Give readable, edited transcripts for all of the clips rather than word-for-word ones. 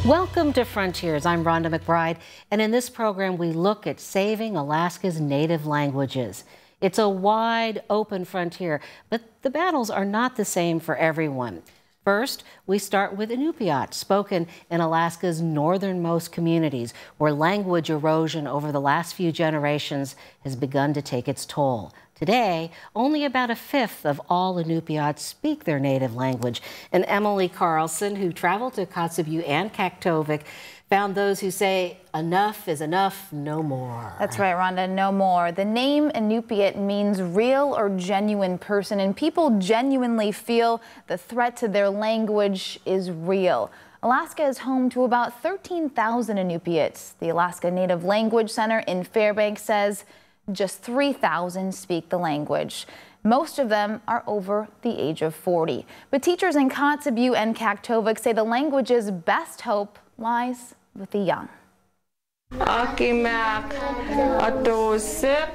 Welcome to Frontiers. I'm Rhonda McBride, and in this program we look at saving Alaska's native languages. It's a wide open frontier, but the battles are not the same for everyone. First, we start with Inupiat, spoken in Alaska's northernmost communities, where language erosion over the last few generations has begun to take its toll. Today, only about a fifth of all Inupiats speak their native language. And Emily Carlson, who traveled to Kotzebue and Kaktovik, found those who say enough is enough, no more. That's right, Rhonda, no more. The name Inupiat means real or genuine person, and people genuinely feel the threat to their language is real. Alaska is home to about 13,000 Inupiats. The Alaska Native Language Center in Fairbanks says just 3,000 speak the language. Most of them are over the age of 40. But teachers in Kotzebue and Kaktovik say the language's best hope lies with the young.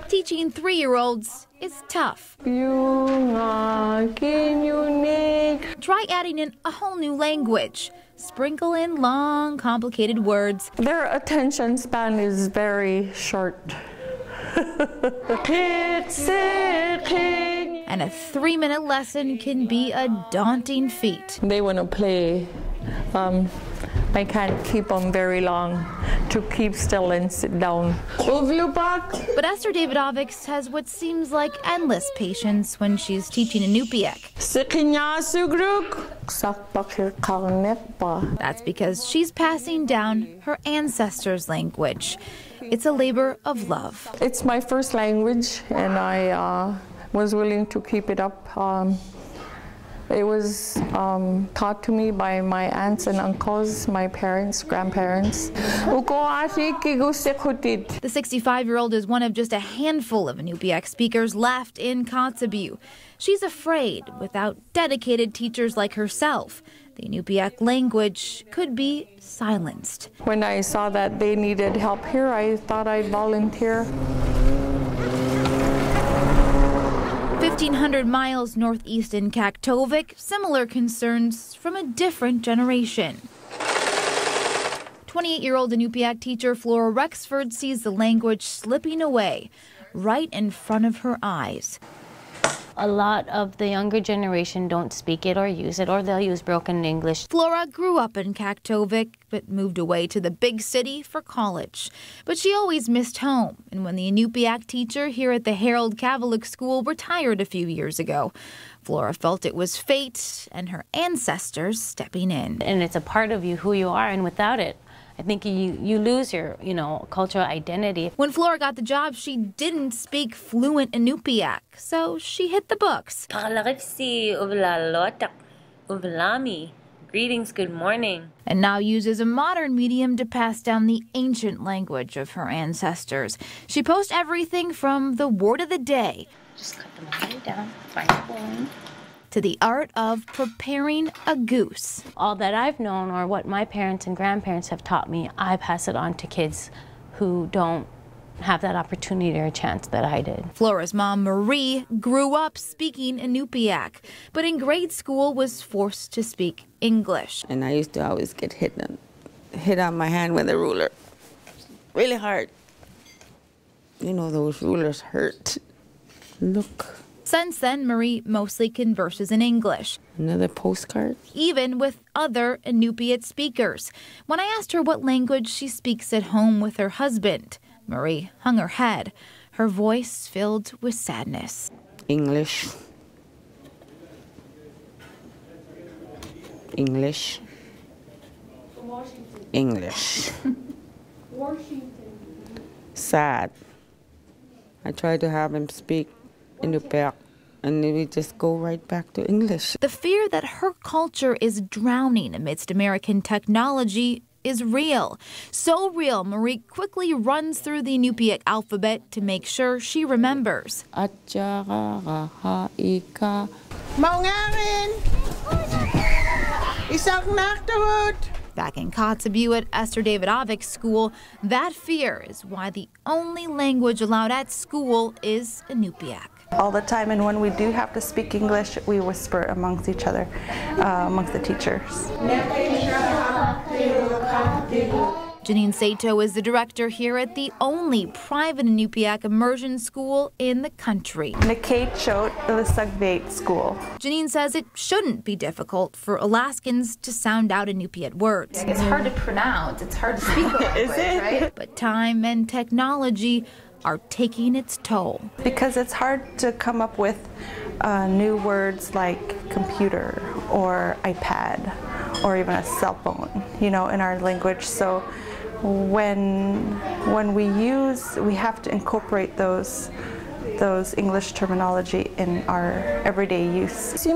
Teaching 3-year-olds is tough. Try adding in a whole new language. Sprinkle in long, complicated words. Their attention span is very short. And a 3-minute lesson can be a daunting feat. They want to play. I can't keep them very long to keep still and sit down. But Esther Davidovics has what seems like endless patience when she's teaching Inupiat. That's because she's passing down her ancestors' language. It's a labor of love. It's my first language, and I was willing to keep it up. It was taught to me by my aunts and uncles, my parents, grandparents. The 65-year-old is one of just a handful of Inupiat speakers left in Kotzebue. She's afraid without dedicated teachers like herself, the Inupiat language could be silenced. When I saw that they needed help here, I thought I'd volunteer. 1,500 miles northeast in Kaktovik, similar concerns from a different generation. 28-year-old Inupiat teacher Flora Rexford sees the language slipping away right in front of her eyes. A lot of the younger generation don't speak it or use it, or they'll use broken English. Flora grew up in Kaktovik, but moved away to the big city for college. But she always missed home, and when the Inupiat teacher here at the Harold Catholic School retired a few years ago, Flora felt it was fate and her ancestors stepping in. And it's a part of you, who you are, and without it, I think you lose your, cultural identity. When Flora got the job, she didn't speak fluent Inupiat, so she hit the books. Greetings, good morning. And now uses a modern medium to pass down the ancient language of her ancestors. She posts everything from the word of the day. Just cut them right down, find the bone. To the art of preparing a goose. All that I've known, or what my parents and grandparents have taught me, I pass it on to kids who don't have that opportunity or chance that I did. Flora's mom, Marie, grew up speaking Inupiat, but in grade school was forced to speak English. And I used to always get hit on my hand with a ruler, really hard. You know, those rulers hurt. Look. Since then, Marie mostly converses in English. Another postcard? Even with other Inupiat speakers. When I asked her what language she speaks at home with her husband, Marie hung her head, her voice filled with sadness. English. English. English. Sad. I tried to have him speak Inupiat, and then we just go right back to English. The fear that her culture is drowning amidst American technology is real. So real, Marie quickly runs through the Inupiat alphabet to make sure she remembers. Back in Kotzebue at Esther Davidovics School, that fear is why the only language allowed at school is Inupiat. All the time, and when we do have to speak English, we whisper amongst each other, amongst the teachers. Janine Sato is the director here at the only private Inupiat immersion school in the country. School. Janine says it shouldn't be difficult for Alaskans to sound out Inupiat words. It's hard to pronounce, it's hard to speak the language, right? But time and technology are taking its toll. Because it's hard to come up with new words like computer or iPad or even a cell phone, in our language. So when we have to incorporate those English terminology in our everyday use. The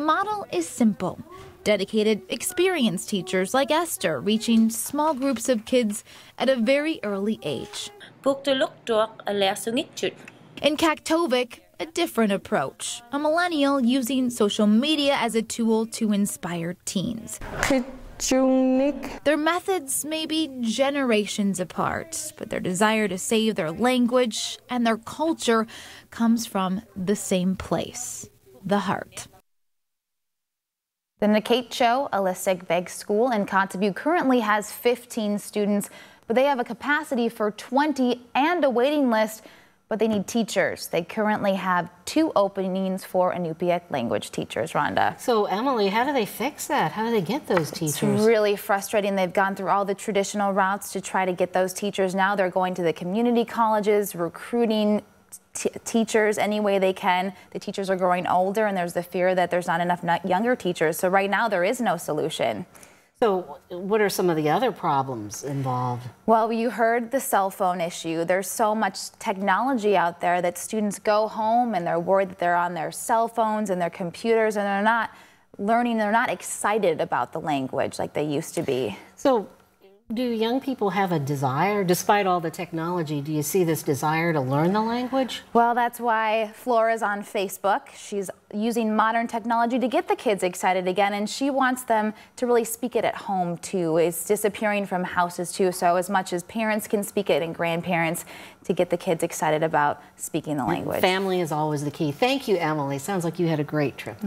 model is simple. Dedicated, experienced teachers like Esther reaching small groups of kids at a very early age. In Kaktovik, a different approach. A millennial using social media as a tool to inspire teens. Their methods may be generations apart, but their desire to save their language and their culture comes from the same place, the heart. The Nakatcho Alaskeg School in KTVA currently has 15 students, but they have a capacity for 20 and a waiting list, but they need teachers. They currently have 2 openings for Inupiat language teachers, Rhonda. So, Emily, how do they fix that? How do they get those teachers? It's really frustrating. They've gone through all the traditional routes to try to get those teachers. Now they're going to the community colleges, recruiting teachers any way they can. The teachers are growing older, and there's the fear that there's not enough younger teachers. So right now there is no solution. So what are some of the other problems involved? Well, you heard the cell phone issue. There's so much technology out there that students go home and they're worried that they're on their cell phones and their computers and they're not learning, they're not excited about the language like they used to be. So do young people have a desire, despite all the technology, do you see this desire to learn the language? Well, that's why Flora's on Facebook. She's using modern technology to get the kids excited again, and she wants them to really speak it at home too. It's disappearing from houses too, so as much as parents can speak it and grandparents, to get the kids excited about speaking the language. Family is always the key. Thank you, Emily. Sounds like you had a great trip.